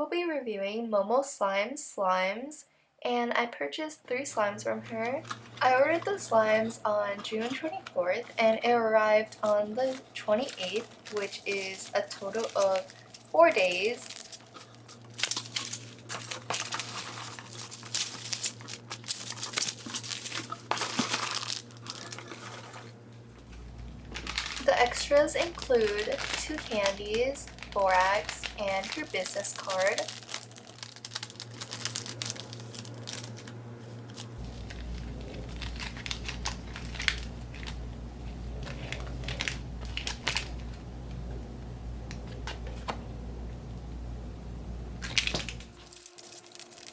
will be reviewing Momo Slimes, and I purchased 3 slimes from her. I ordered the slimes on June 24th, and it arrived on the 28th, which is a total of 4 days. The extras include 2 candies, borax, and her business card.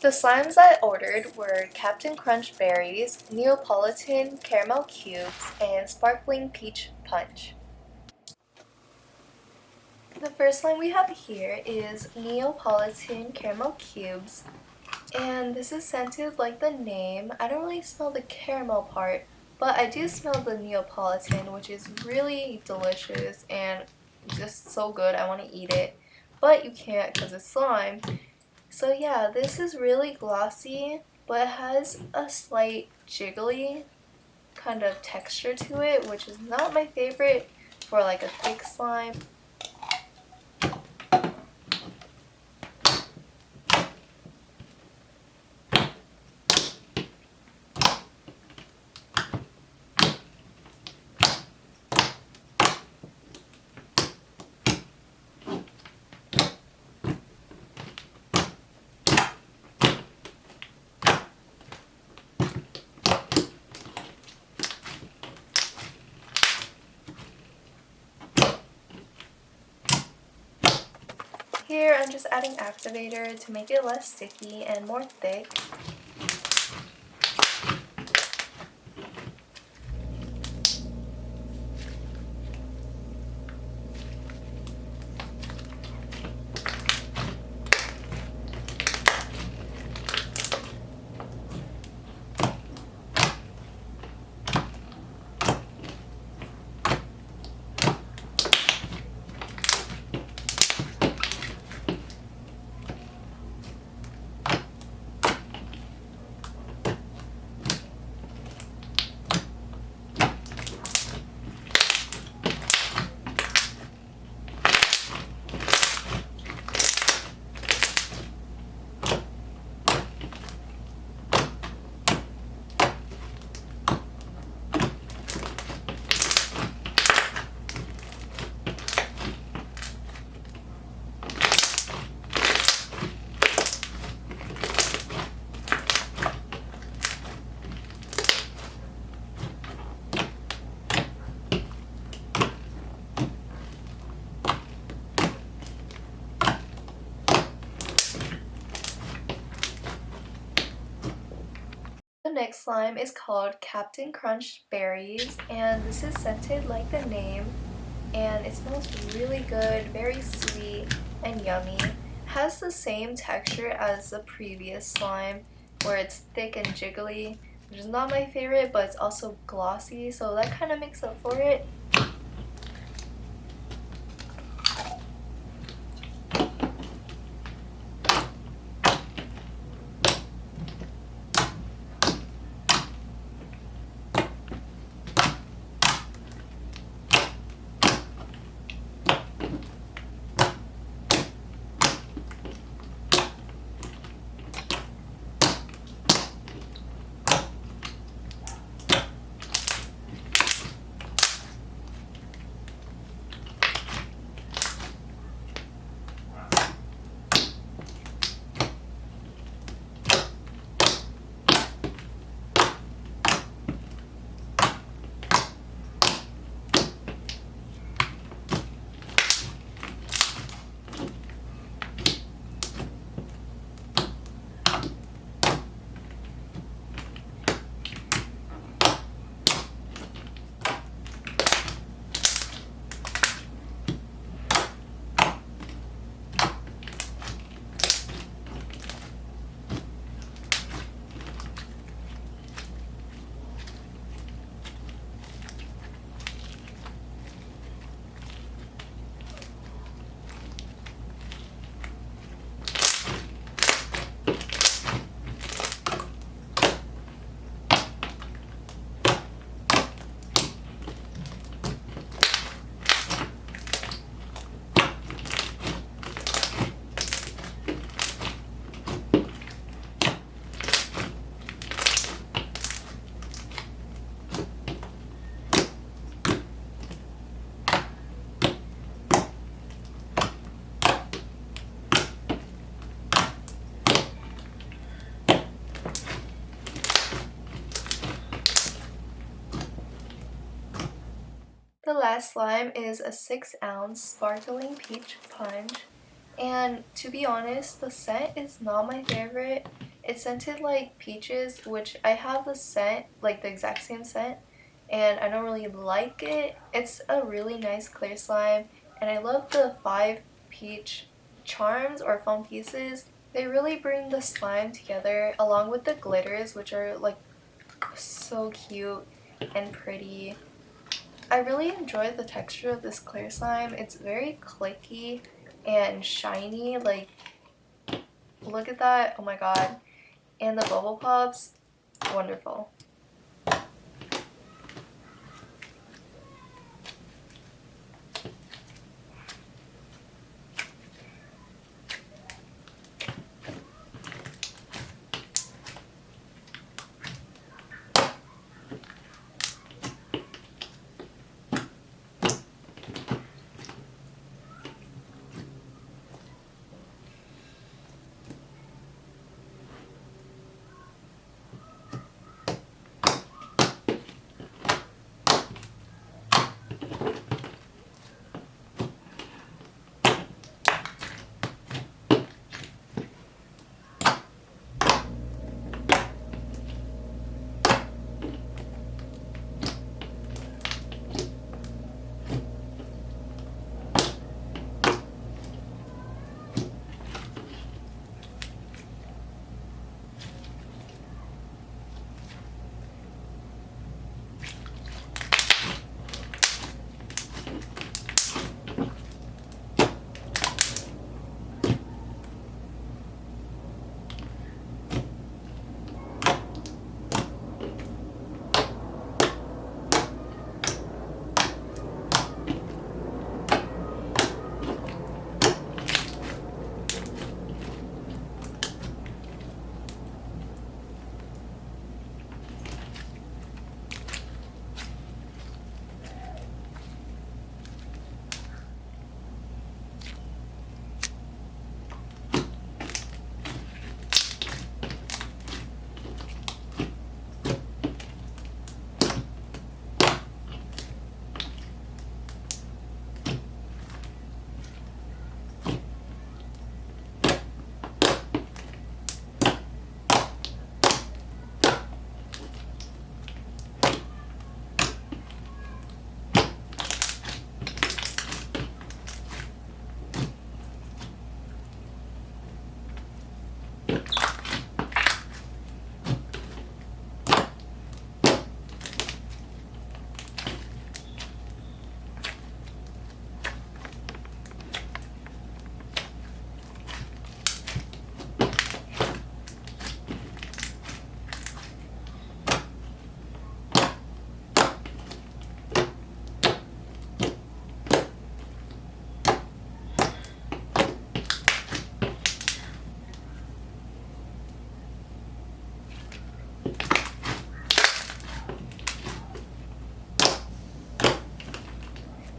The slimes I ordered were Captain Crunch Berries, Neapolitan Caramel Cubes, and Sparkling Peach Punch. The first slime we have here is Neapolitan Caramel Cubes, and this is scented like the name. I don't really smell the caramel part, but I do smell the Neapolitan, which is really delicious and just so good. I want to eat it, but you can't because it's slime. So yeah, this is really glossy, but it has a slight jiggly kind of texture to it, which is not my favorite for like a thick slime. Here I'm just adding activator to make it less sticky and more thick. The next slime is called Captain Crunch Berries, and this is scented like the name, and it smells really good, very sweet and yummy. It has the same texture as the previous slime, where it's thick and jiggly, which is not my favorite, but it's also glossy, so that kind of makes up for it. The last slime is a 6-ounce sparkling peach punch, and to be honest, the scent is not my favorite. It's scented like peaches, which I have the scent, like the exact same scent, and I don't really like it. It's a really nice clear slime, and I love the 5 peach charms or foam pieces. They really bring the slime together along with the glitters, which are like so cute and pretty. I really enjoy the texture of this clear slime. It's very clicky and shiny. Like, look at that. Oh my god. And the bubble pops, wonderful.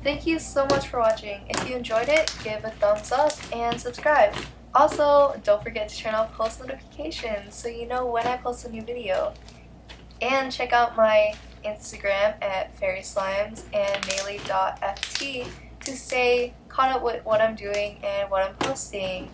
Thank you so much for watching. If you enjoyed it, give a thumbs up and subscribe. Also, don't forget to turn on post notifications so you know when I post a new video. And check out my Instagram at fairyslimes and maylee.ft to stay caught up with what I'm doing and what I'm posting.